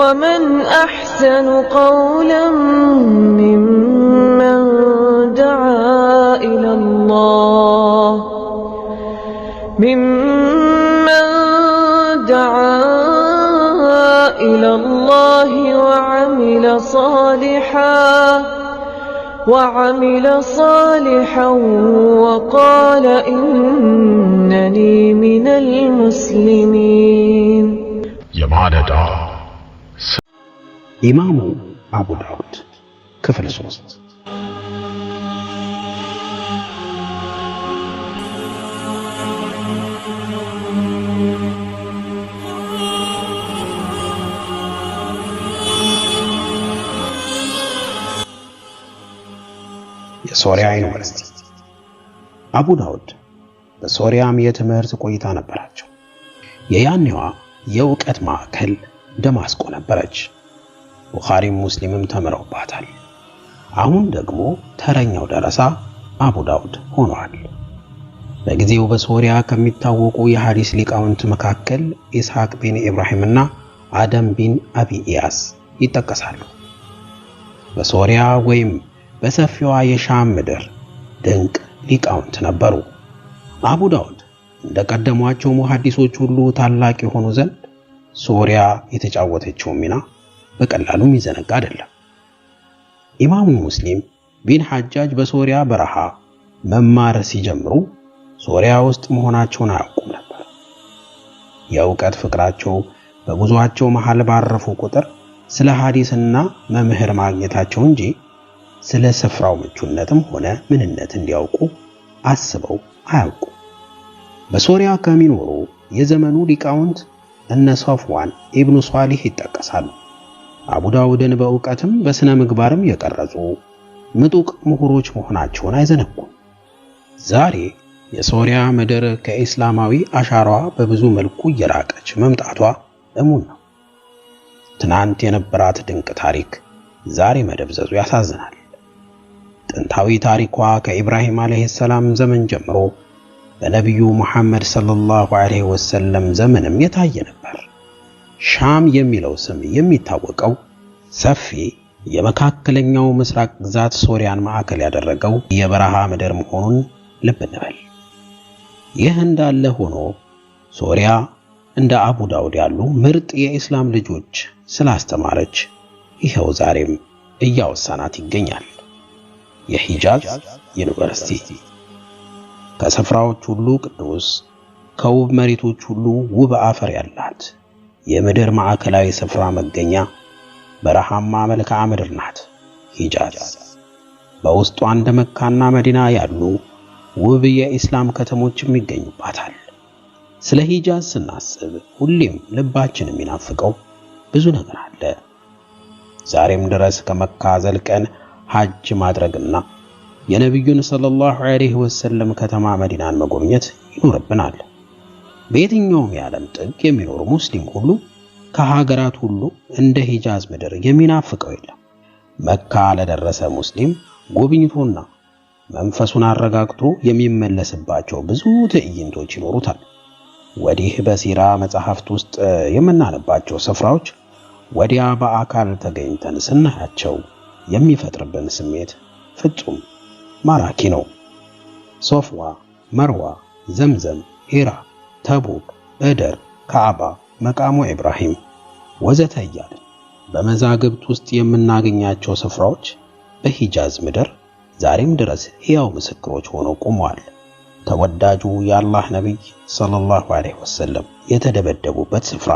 ومن أحسن قولا ممن دعا إلى الله وعمل صالحا وقال إنني من المسلمين. ኢማሙ አቡ ዳውድ ክፍል 3 የሶሪያ ዩኒቨርሲቲ። አቡ ዳውድ በሶሪያም የትምህርት ቆይታ ነበራቸው። የያኔዋ የእውቀት ማዕከል ደማስቆ ነበረች። ቡኻሪም ሙስሊምም ተምረውባታል። አሁን ደግሞ ተረኛው ደረሳ አቡ ዳውድ ሆኗል። በጊዜው በሶሪያ ከሚታወቁ የሐዲስ ሊቃውንት መካከል ኢስሐቅ ቢን ኢብራሂምና አደም ቢን አቢ ኢያስ ይጠቀሳሉ። በሶሪያ ወይም በሰፊዋ የሻም ምድር ድንቅ ሊቃውንት ነበሩ። አቡ ዳውድ እንደቀደሟቸው ሙሐዲሶች ሁሉ ታላቅ የሆኑ ዘንድ ሶሪያ የተጫወተችው ሚና በቀላሉ የሚዘነጋ አይደለም። ኢማሙ ሙስሊም ቢን ሐጃጅ በሶሪያ በረሃ መማር ሲጀምሩ ሶሪያ ውስጥ መሆናቸውን አያውቁም ነበር። የእውቀት ፍቅራቸው በጉዟቸው መሃል ባረፉ ቁጥር ስለ ሐዲስና መምህር ማግኘታቸው እንጂ ስለ ስፍራው ምቹነትም ሆነ ምንነት እንዲያውቁ አስበው አያውቁ። በሶሪያ ከሚኖሩ የዘመኑ ሊቃውንት እነ ሶፍዋን ኢብኑ ሷሊህ ይጠቀሳሉ። አቡ ዳውድን በእውቀትም በስነ ምግባርም የቀረጹ ምጡቅ ምሁሮች መሆናቸውን አይዘነጉም። ዛሬ የሶሪያ ምድር ከኢስላማዊ አሻራዋ በብዙ መልኩ እየራቀች መምጣቷ እሙን ነው። ትናንት የነበራት ድንቅ ታሪክ ዛሬ መደብዘዙ ያሳዝናል። ጥንታዊ ታሪኳ ከኢብራሂም አለይሂ ሰላም ዘመን ጀምሮ በነብዩ መሐመድ ሰለላሁ ዐለይሂ ወሰለም ዘመንም የታየ ነበር። ሻም የሚለው ስም የሚታወቀው ሰፊ የመካከለኛው ምስራቅ ግዛት ሶሪያን ማዕከል ያደረገው የበረሃ ምድር መሆኑን ልብ እንበል። ይህ እንዳለ ሆኖ ሶሪያ እንደ አቡ ዳውድ ያሉ ምርጥ የኢስላም ልጆች ስላስተማረች ይሄው ዛሬም እያወሳናት ይገኛል። የሂጃዝ ዩኒቨርሲቲ ከስፍራዎች ሁሉ ቅዱስ፣ ከውብ መሬቶች ሁሉ ውብ አፈር ያላት የምድር ማዕከላዊ ስፍራ መገኛ በረሃማ መልክዓ ምድር ናት ሂጃዝ። በውስጧ እንደ መካና መዲና ያሉ ውብ የኢስላም ከተሞችም ይገኙባታል። ስለ ሂጃዝ ስናስብ ሁሌም ልባችን የሚናፍቀው ብዙ ነገር አለ። ዛሬም ድረስ ከመካ ዘልቀን ሐጅ ማድረግና የነብዩን ሰለላሁ ዐለይሂ ወሰለም ከተማ መዲናን መጎብኘት ይኖርብናል። በየትኛውም የዓለም ጥግ የሚኖር ሙስሊም ሁሉ ከሀገራት ሁሉ እንደ ሂጃዝ ምድር የሚናፍቀው የለም። መካ ለደረሰ ሙስሊም ጎብኝቶና መንፈሱን አረጋግቶ የሚመለስባቸው ብዙ ትዕይንቶች ይኖሩታል። ወዲህ በሲራ መጽሐፍት ውስጥ የምናነባቸው ስፍራዎች ወዲያ በአካል ተገኝተን ስናያቸው የሚፈጥርብን ስሜት ፍጹም ማራኪ ነው። ሶፍዋ፣ መርዋ፣ ዘምዘም፣ ሂራ፣ ተቡክ፣ በደር፣ ካዕባ፣ መቃሙ ኢብራሂም ወዘተ እያልን በመዛግብት ውስጥ የምናገኛቸው ስፍራዎች በሂጃዝ ምድር ዛሬም ድረስ ሕያው ምስክሮች ሆነው ቆመዋል። ተወዳጁ የአላህ ነብይ ሰለላሁ ዐለይሂ ወሰለም የተደበደቡበት ስፍራ፣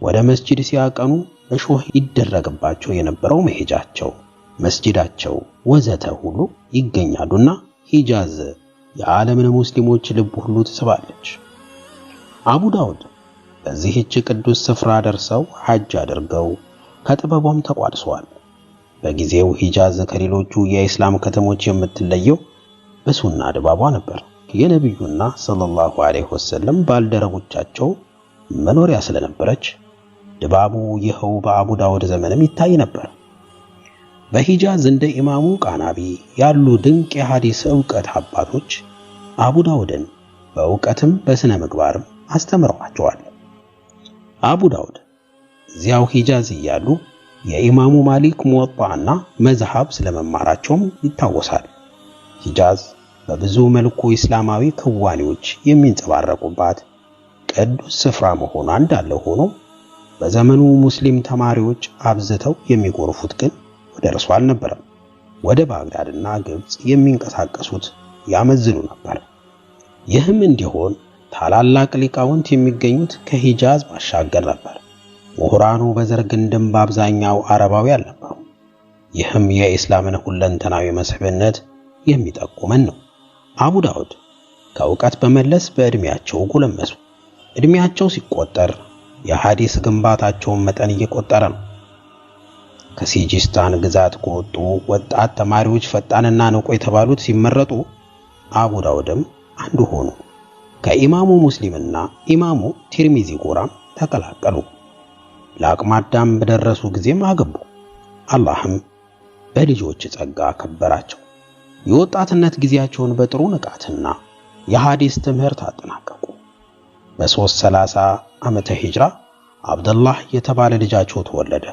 ወደ መስጂድ ሲያቀኑ እሾህ ይደረግባቸው የነበረው መሄጃቸው፣ መስጂዳቸው ወዘተ ሁሉ ይገኛሉና ሂጃዝ የዓለምን ሙስሊሞች ልብ ሁሉ ትስባለች። አቡ ዳውድ በዚህች ቅዱስ ስፍራ ደርሰው ሐጅ አድርገው ከጥበቧም ተቋድሰዋል። በጊዜው ሂጃዝ ከሌሎቹ የኢስላም ከተሞች የምትለየው በሱና ድባቧ ነበር። የነብዩና ሰለላሁ ዐለይሂ ወሰለም ባልደረቦቻቸው መኖሪያ ስለነበረች ድባቡ ይኸው በአቡ ዳውድ ዘመንም ይታይ ነበር። በሂጃዝ እንደ ኢማሙ ቃናቢ ያሉ ድንቅ የሐዲስ ዕውቀት አባቶች አቡ ዳውድን በእውቀትም በስነ ምግባርም አስተምረዋቸዋል። አቡ ዳውድ እዚያው ሂጃዝ እያሉ የኢማሙ ማሊክ ሙወጣና መዝሐብ ስለመማራቸውም ይታወሳል። ሂጃዝ በብዙ መልኩ እስላማዊ ክዋኔዎች የሚንጸባረቁባት ቅዱስ ስፍራ መሆኗ እንዳለ ሆኖ በዘመኑ ሙስሊም ተማሪዎች አብዝተው የሚጎርፉት ግን ወደ እርሷ አልነበረም። ወደ ባግዳድና ግብጽ የሚንቀሳቀሱት ያመዝኑ ነበር። ይህም እንዲሆን ታላላቅ ሊቃውንት የሚገኙት ከሂጃዝ ባሻገር ነበር። ምሁራኑ በዘር ግንድም በአብዛኛው አረባዊ አልነበሩ። ይህም የኢስላምን ሁለንተናዊ መስህብነት የሚጠቁመን ነው። አቡ ዳውድ ከእውቀት በመለስ በእድሜያቸው ጎለመሱ። እድሜያቸው ሲቆጠር የሐዲስ ግንባታቸውን መጠን እየቆጠረ ነው። ከሲጂስታን ግዛት ከወጡ ወጣት ተማሪዎች ፈጣንና ንቁ የተባሉት ሲመረጡ አቡ ዳውድም አንዱ ሆኑ። ከኢማሙ ሙስሊምና ኢማሙ ቲርሚዚ ጎራም ተቀላቀሉ። ለአቅመ አዳም በደረሱ ጊዜም አገቡ። አላህም በልጆች ጸጋ አከበራቸው። የወጣትነት ጊዜያቸውን በጥሩ ንቃትና የሐዲስ ትምህርት አጠናቀቁ። በ330 ዓመተ ሂጅራ አብደላህ የተባለ ልጃቸው ተወለደ።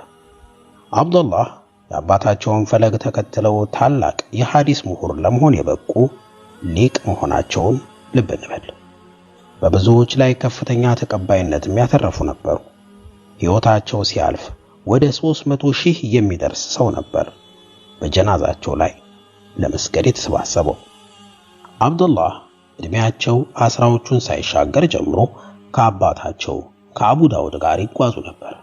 አብደላህ የአባታቸውን ፈለግ ተከትለው ታላቅ የሐዲስ ምሁር ለመሆን የበቁ ሊቅ መሆናቸውን ልብ እንበል። በብዙዎች ላይ ከፍተኛ ተቀባይነት የሚያተርፉ ነበሩ። ሕይወታቸው ሲያልፍ ወደ 300,000 የሚደርስ ሰው ነበር በጀናዛቸው ላይ ለመስገድ የተሰባሰበው። አብዱላህ እድሜያቸው 10ዎቹን ሳይሻገር ጀምሮ ከአባታቸው ከአቡ ዳውድ ጋር ይጓዙ ነበር።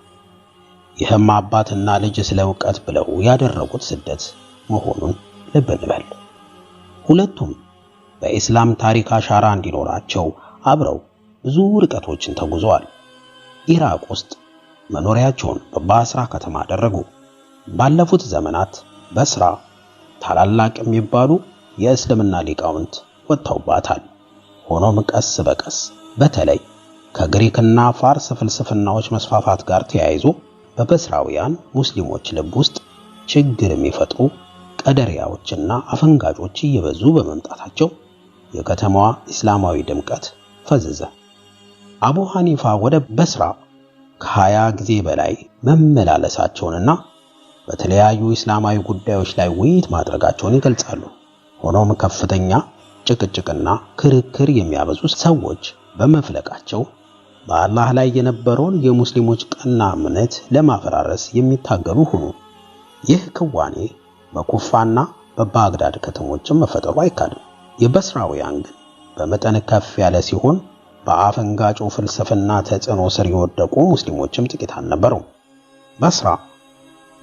ይህም አባትና ልጅ ስለ ዕውቀት ብለው ያደረጉት ስደት መሆኑን ልብ እንበል። ሁለቱም በኢስላም ታሪክ አሻራ እንዲኖራቸው አብረው ብዙ ርቀቶችን ተጉዘዋል። ኢራቅ ውስጥ መኖሪያቸውን በባስራ ከተማ አደረጉ። ባለፉት ዘመናት በስራ ታላላቅ የሚባሉ የእስልምና ሊቃውንት ወጥተውባታል። ሆኖም ቀስ በቀስ በተለይ ከግሪክና ፋርስ ፍልስፍናዎች መስፋፋት ጋር ተያይዞ በበስራውያን ሙስሊሞች ልብ ውስጥ ችግር የሚፈጥሩ ቀደሪያዎችና አፈንጋጮች እየበዙ በመምጣታቸው የከተማዋ እስላማዊ ድምቀት ፈዘዘ። አቡ ሐኒፋ ወደ በስራ ከ20 ጊዜ በላይ መመላለሳቸውንና በተለያዩ እስላማዊ ጉዳዮች ላይ ውይይት ማድረጋቸውን ይገልጻሉ። ሆኖም ከፍተኛ ጭቅጭቅና ክርክር የሚያበዙ ሰዎች በመፍለቃቸው በአላህ ላይ የነበረውን የሙስሊሞች ቀና እምነት ለማፈራረስ የሚታገሉ ሆኑ። ይህ ክዋኔ በኩፋና በባግዳድ ከተሞችም መፈጠሩ አይካድም። የበስራውያን ግን በመጠን ከፍ ያለ ሲሆን በአፈንጋጩ ፍልስፍና ተጽዕኖ ስር የወደቁ ሙስሊሞችም ጥቂት አልነበሩ። በስራ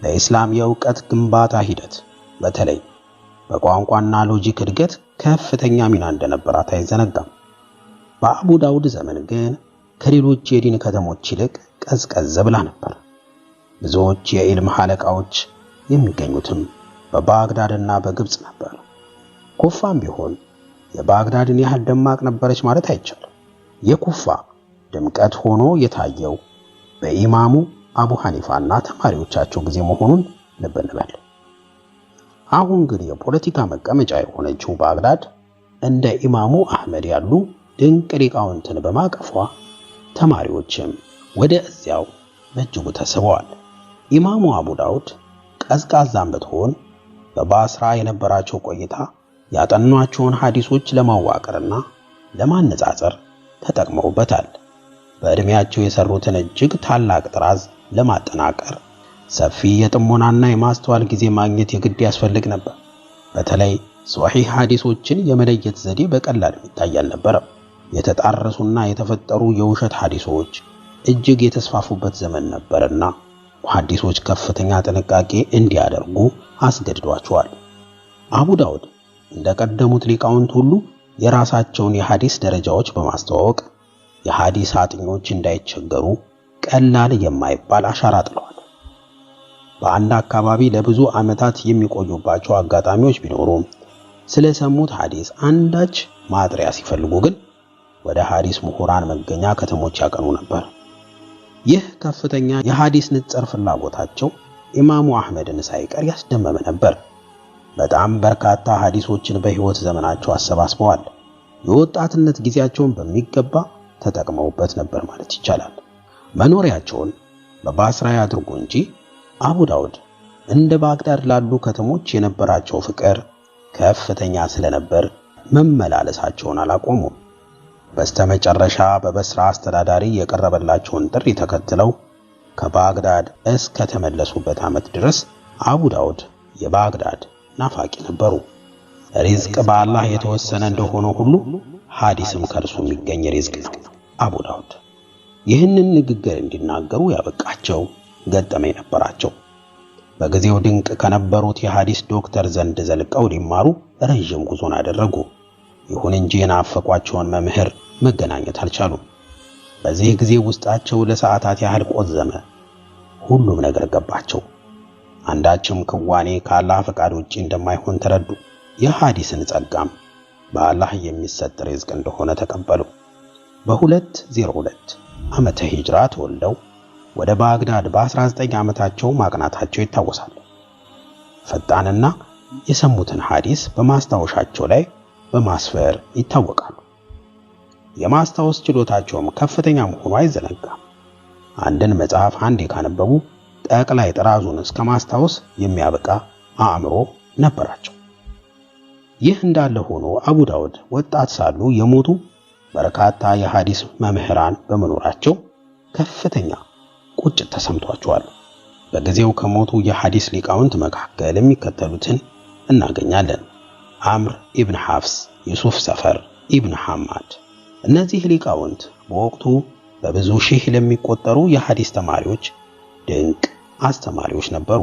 ለኢስላም የዕውቀት ግንባታ ሂደት በተለይ በቋንቋና ሎጂክ እድገት ከፍተኛ ሚና እንደነበራት አይዘነጋም። በአቡ ዳውድ ዘመን ግን ከሌሎች የዲን ከተሞች ይልቅ ቀዝቀዝ ብላ ነበር። ብዙዎች የኢልም ሐለቃዎች የሚገኙትም በባግዳድና በግብጽ ነበር። ኩፋም ቢሆን የባግዳድን ያህል ደማቅ ነበረች ማለት አይቻልም። የኩፋ ድምቀት ሆኖ የታየው በኢማሙ አቡ ሐኒፋና ተማሪዎቻቸው ጊዜ መሆኑን ልብ እንበል። አሁን ግን የፖለቲካ መቀመጫ የሆነችው ባግዳድ እንደ ኢማሙ አህመድ ያሉ ድንቅ ሊቃውንትን በማቀፏ ተማሪዎችም ወደ እዚያው በእጅጉ ተስበዋል። ኢማሙ አቡ ዳውድ ቀዝቃዛም ብትሆን በባስራ የነበራቸው ቆይታ ያጠኗቸውን ሐዲሶች ለማዋቀርና ለማነጻጸር ተጠቅመውበታል። በእድሜያቸው የሰሩትን እጅግ ታላቅ ጥራዝ ለማጠናቀር ሰፊ የጥሞናና የማስተዋል ጊዜ ማግኘት የግድ ያስፈልግ ነበር። በተለይ ሷሂህ ሐዲሶችን የመለየት ዘዴ በቀላል የሚታይ አልነበረም። የተጣረሱና የተፈጠሩ የውሸት ሐዲሶች እጅግ የተስፋፉበት ዘመን ነበርና ሐዲሶች ከፍተኛ ጥንቃቄ እንዲያደርጉ አስገድዷቸዋል። አቡ ዳውድ እንደቀደሙት ሊቃውንት ሁሉ የራሳቸውን የሐዲስ ደረጃዎች በማስተዋወቅ የሐዲስ አጥኞች እንዳይቸገሩ ቀላል የማይባል አሻራ ጥለዋል። በአንድ አካባቢ ለብዙ ዓመታት የሚቆዩባቸው አጋጣሚዎች ቢኖሩም ስለሰሙት ሐዲስ አንዳች ማጥሪያ ሲፈልጉ ግን ወደ ሐዲስ ምሁራን መገኛ ከተሞች ያቀኑ ነበር። ይህ ከፍተኛ የሐዲስ ንጽር ፍላጎታቸው ኢማሙ አህመድን ሳይቀር ያስደመመ ነበር። በጣም በርካታ ሐዲሶችን በሕይወት ዘመናቸው አሰባስበዋል። የወጣትነት ጊዜያቸውን በሚገባ ተጠቅመውበት ነበር ማለት ይቻላል። መኖሪያቸውን በባስራ ያድርጉ እንጂ አቡ ዳውድ እንደ ባግዳድ ላሉ ከተሞች የነበራቸው ፍቅር ከፍተኛ ስለነበር መመላለሳቸውን አላቆሙም። በስተመጨረሻ በበስራ አስተዳዳሪ የቀረበላቸውን ጥሪ ተከትለው ከባግዳድ እስከ ተመለሱበት ዓመት ድረስ አቡ ዳውድ የባግዳድ ናፋቂ ነበሩ። ሪዝቅ በአላህ የተወሰነ እንደሆነ ሁሉ ሐዲስም ከእርሱ የሚገኝ ሪዝቅ ነው። አቡ ዳውድ ይህንን ንግግር እንዲናገሩ ያበቃቸው ገጠመኝ ነበራቸው። በጊዜው ድንቅ ከነበሩት የሐዲስ ዶክተር ዘንድ ዘልቀው ሊማሩ ረጅም ጉዞን አደረጉ። ይሁን እንጂ የናፈቋቸውን መምህር መገናኘት አልቻሉም። በዚህ ጊዜ ውስጣቸው ለሰዓታት ያህል ቆዘመ። ሁሉም ነገር ገባቸው። አንዳችም ክዋኔ ከአላህ ፈቃድ ውጪ እንደማይሆን ተረዱ። የሐዲስን ጸጋም በአላህ የሚሰጥ ሪዝቅ እንደሆነ ተቀበሉ። በ202 ዓመተ ሂጅራ ተወልደው ወደ ባግዳድ በ19 ዓመታቸው ማቅናታቸው ይታወሳል። ፈጣንና የሰሙትን ሐዲስ በማስታወሻቸው ላይ በማስፈር ይታወቃሉ። የማስታወስ ችሎታቸውም ከፍተኛ መሆኑ አይዘነጋም። አንድን መጽሐፍ አንዴ ካነበቡ ጠቅላይ ጥራዙን እስከ ማስታወስ የሚያበቃ አእምሮ ነበራቸው። ይህ እንዳለ ሆኖ አቡ ዳውድ ወጣት ሳሉ የሞቱ በርካታ የሐዲስ መምህራን በመኖራቸው ከፍተኛ ቁጭት ተሰምቷቸዋል። በጊዜው ከሞቱ የሐዲስ ሊቃውንት መካከል የሚከተሉትን እናገኛለን። አምር ኢብን ሐፍስ፣ ዩሱፍ ሰፈር ኢብን ሐማድ። እነዚህ ሊቃውንት በወቅቱ በብዙ ሺህ ለሚቆጠሩ የሐዲስ ተማሪዎች ድንቅ አስተማሪዎች ነበሩ።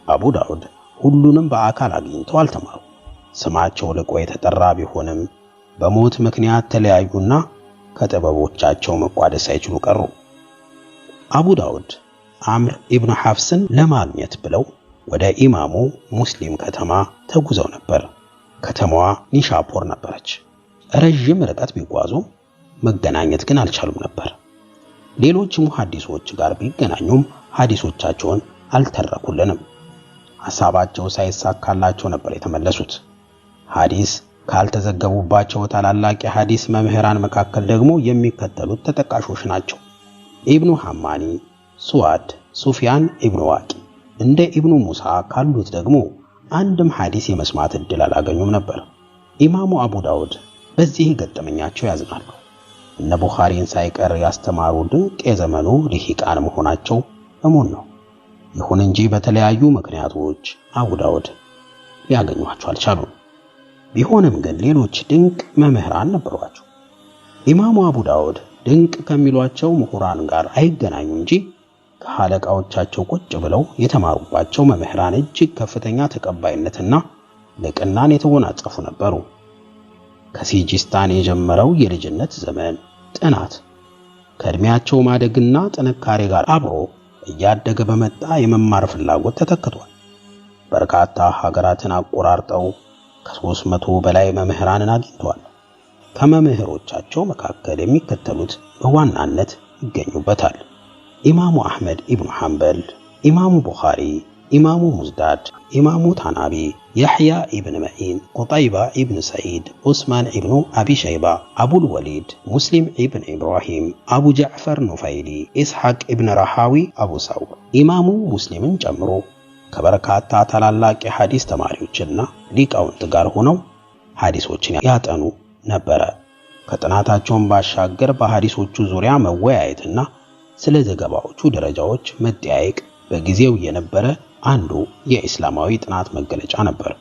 አቡ ዳውድ ሁሉንም በአካል አግኝተው አልተማሩ። ስማቸው ልቆ የተጠራ ቢሆንም በሞት ምክንያት ተለያዩና ከጥበቦቻቸው መቋደስ ሳይችሉ ቀሩ። አቡ ዳውድ አምር ኢብኑ ሐፍስን ለማግኘት ብለው ወደ ኢማሙ ሙስሊም ከተማ ተጉዘው ነበር። ከተማዋ ኒሻፖር ነበረች። ረጅም ርቀት ቢጓዙም መገናኘት ግን አልቻሉም ነበር። ሌሎች ሙሐዲሶች ጋር ቢገናኙም ሐዲሶቻቸውን አልተረኩልንም። ሐሳባቸው ሳይሳካላቸው ነበር የተመለሱት። ሐዲስ ካልተዘገቡባቸው ታላላቅ የሐዲስ መምህራን መካከል ደግሞ የሚከተሉት ተጠቃሾች ናቸው። ኢብኑ ሐማኒ፣ ሱዋድ፣ ሱፊያን ኢብኑ ዋቂ። እንደ ኢብኑ ሙሳ ካሉት ደግሞ አንድም ሐዲስ የመስማት ዕድል አላገኙም ነበር። ኢማሙ አቡ ዳውድ በዚህ ገጠመኛቸው ያዝናሉ። እነ ቡኻሪን ሳይቀር ያስተማሩ ድንቅ የዘመኑ ልሂቃን መሆናቸው እሙን ነው። ይሁን እንጂ በተለያዩ ምክንያቶች አቡ ዳውድ ሊያገኟቸው አልቻሉም። ቢሆንም ግን ሌሎች ድንቅ መምህራን ነበሯቸው። ኢማሙ አቡ ዳውድ ድንቅ ከሚሏቸው ምሁራን ጋር አይገናኙ እንጂ ከሐለቃዎቻቸው ቁጭ ብለው የተማሩባቸው መምህራን እጅግ ከፍተኛ ተቀባይነትና ልቅናን የተጎናጸፉ ነበሩ። ከሲጂስታን የጀመረው የልጅነት ዘመን ጥናት ከእድሜያቸው ማደግና ጥንካሬ ጋር አብሮ እያደገ በመጣ የመማር ፍላጎት ተተክቷል። በርካታ ሀገራትን አቆራርጠው ከ300 በላይ መምህራንን አግኝተዋል። ከመምህሮቻቸው መካከል የሚከተሉት በዋናነት ይገኙበታል። ኢማሙ አህመድ ኢብኑ ሐንበል፣ ኢማሙ ቡኻሪ፣ ኢማሙ ሙዝዳድ፣ ኢማሙ ታናቢ፣ ያህያ ኢብን መዒን፣ ቁጠይባ ኢብን ሰዒድ፣ ዑስማን ኢብኑ አቢ ሸይባ፣ አቡል ወሊድ፣ ሙስሊም ኢብን ኢብራሂም፣ አቡ ጃዕፈር ኑፈይሊ፣ ኢስሐቅ ኢብን ረሃዊ፣ አቡ ሰውር። ኢማሙ ሙስሊምን ጨምሮ ከበርካታ ታላላቅ የሐዲስ ተማሪዎችና ሊቃውንት ጋር ሆነው ሐዲሶችን ያጠኑ ነበረ። ከጥናታቸውም ባሻገር በሐዲሶቹ ዙሪያ መወያየትና ስለ ዘገባዎቹ ደረጃዎች መጠያየቅ በጊዜው የነበረ አንዱ የኢስላማዊ ጥናት መገለጫ ነበር።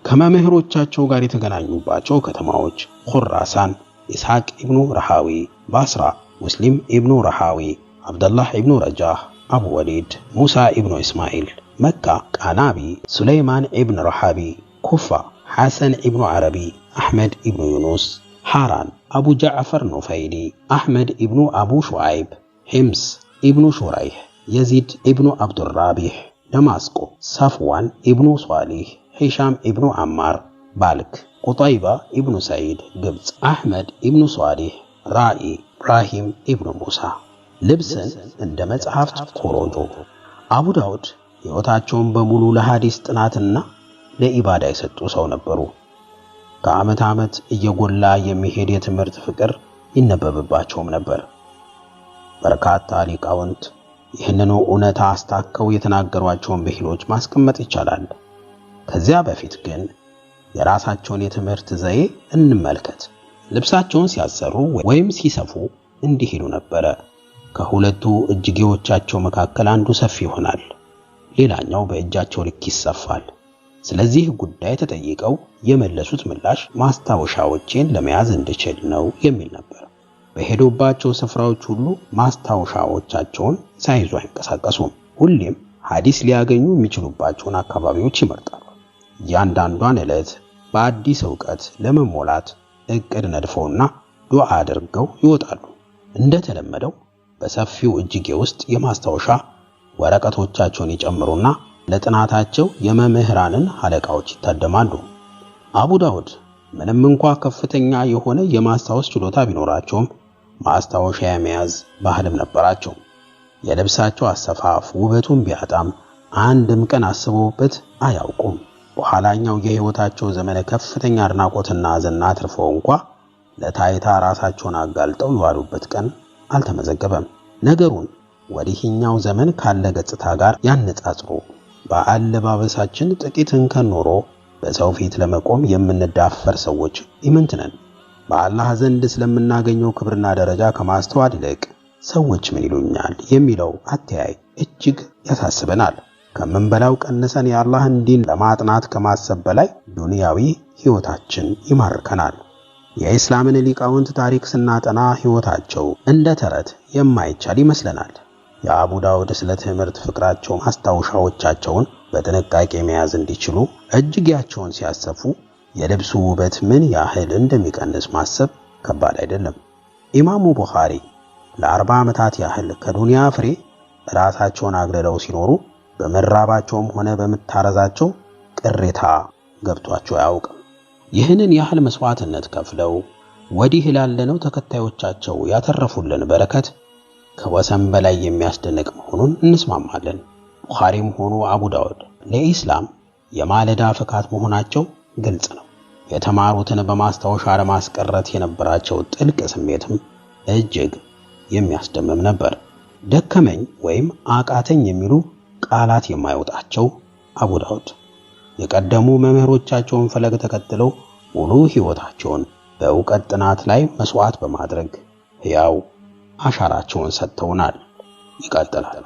ከመምህሮቻቸው ጋር የተገናኙባቸው ከተማዎች ኹራሳን፣ ኢስሐቅ ኢብኑ ረሃዊ፣ ባስራ፣ ሙስሊም ኢብኑ ረሃዊ፣ አብደላህ ኢብኑ ረጃህ፣ አቡ ወሊድ፣ ሙሳ ኢብኑ እስማኤል፣ መካ ቃናቢ፣ ሱለይማን ኢብን ረሃቢ፣ ኩፋ ሐሰን ኢብኑ ዓረቢ፣ አሕመድ ኢብኑ ዩኑስ፣ ሐራን አቡ ጃዕፈር ኑፈይሊ፣ አሕመድ ኢብኑ አቡ ሹዓይብ፣ ሒምስ ኢብኑ ሹራይህ፣ የዚድ ኢብኑ አብዱራቢህ፣ ደማስቆ ሰፍዋን ኢብኑ ሷሊህ፣ ሂሻም ኢብኑ አማር፣ ባልክ፣ ቁጠይባ ኢብኑ ሰዒድ፣ ግብፅ አሕመድ ኢብኑ ሷሊህ፣ ራኢ ኢብራሂም ኢብኑ ሙሳ። ልብስን እንደ መጽሐፍት ኮሮጆ። አቡ ዳውድ ሕይወታቸውን በሙሉ ለሐዲስ ጥናትና ለኢባዳ የሰጡ ሰው ነበሩ። ከዓመት ዓመት እየጎላ የሚሄድ የትምህርት ፍቅር ይነበብባቸውም ነበር። በርካታ ሊቃውንት ይህንኑ እውነታ አስታከው የተናገሯቸውን ብሂሎች ማስቀመጥ ይቻላል። ከዚያ በፊት ግን የራሳቸውን የትምህርት ዘዬ እንመልከት። ልብሳቸውን ሲያሰሩ ወይም ሲሰፉ እንዲህ ይሉ ነበር። ከሁለቱ እጅጌዎቻቸው መካከል አንዱ ሰፊ ይሆናል፣ ሌላኛው በእጃቸው ልክ ይሰፋል። ስለዚህ ጉዳይ ተጠይቀው የመለሱት ምላሽ ማስታወሻዎቼን ለመያዝ እንድችል ነው የሚል ነበር። በሄዱባቸው ስፍራዎች ሁሉ ማስታወሻዎቻቸውን ሳይዙ አይንቀሳቀሱም። ሁሌም ሐዲስ ሊያገኙ የሚችሉባቸውን አካባቢዎች ይመርጣሉ። እያንዳንዷን ዕለት በአዲስ ዕውቀት ለመሞላት እቅድ ነድፈውና ዱዓ አድርገው ይወጣሉ። እንደተለመደው በሰፊው እጅጌ ውስጥ የማስታወሻ ወረቀቶቻቸውን ይጨምሩና ለጥናታቸው የመምህራንን አለቃዎች ይታደማሉ። አቡ ዳውድ ምንም እንኳ ከፍተኛ የሆነ የማስታወስ ችሎታ ቢኖራቸውም ማስታወሻ የመያዝ ባህልም ነበራቸው። የልብሳቸው አሰፋፍ ውበቱን ቢያጣም አንድም ቀን አስበውበት አያውቁም። በኋላኛው የሕይወታቸው ዘመን ከፍተኛ አድናቆትና ዝና አትርፈው እንኳ ለታይታ ራሳቸውን አጋልጠው የዋሉበት ቀን አልተመዘገበም። ነገሩን ወዲህኛው ዘመን ካለ ገጽታ ጋር ያነጻጽሩ። በአለባበሳችን ጥቂት እንከን ኖሮ በሰው ፊት ለመቆም የምንዳፈር ሰዎች ኢምንት ነን። በአላህ ዘንድ ስለምናገኘው ክብርና ደረጃ ከማስተዋል ይልቅ ሰዎች ምን ይሉኛል የሚለው አተያይ እጅግ ያሳስበናል። ከምንበላው ቀንሰን የአላህን ዲን ለማጥናት ከማሰብ በላይ ዱንያዊ ሕይወታችን ይማርከናል። የኢስላምን ሊቃውንት ታሪክ ስናጠና ሕይወታቸው እንደ ተረት የማይቻል ይመስለናል። የአቡ ዳውድ ስለ ትምህርት ፍቅራቸው ማስታወሻዎቻቸውን በጥንቃቄ መያዝ እንዲችሉ እጅጌያቸውን ሲያሰፉ የልብሱ ውበት ምን ያህል እንደሚቀንስ ማሰብ ከባድ አይደለም። ኢማሙ ቡኻሪ ለ40 ዓመታት ያህል ከዱንያ ፍሬ ራሳቸውን አግልለው ሲኖሩ በመራባቸውም ሆነ በመታረዛቸው ቅሬታ ገብቷቸው አያውቅም። ይህንን ያህል መስዋዕትነት ከፍለው ወዲህ ላለነው ተከታዮቻቸው ያተረፉልን በረከት ከወሰን በላይ የሚያስደንቅ መሆኑን እንስማማለን። ቡኻሪም ሆኑ አቡ ዳውድ ለኢስላም የማለዳ ፍካት መሆናቸው ግልጽ ነው። የተማሩትን በማስታወሻ ለማስቀረት የነበራቸው ጥልቅ ስሜትም እጅግ የሚያስደምም ነበር። ደከመኝ ወይም አቃተኝ የሚሉ ቃላት የማይወጣቸው አቡ ዳውድ የቀደሙ መምህሮቻቸውን ፈለግ ተከትለው ሙሉ ሕይወታቸውን በእውቀት ጥናት ላይ መስዋዕት በማድረግ ሕያው አሻራቸውን ሰጥተውናል። ይቀጥላል።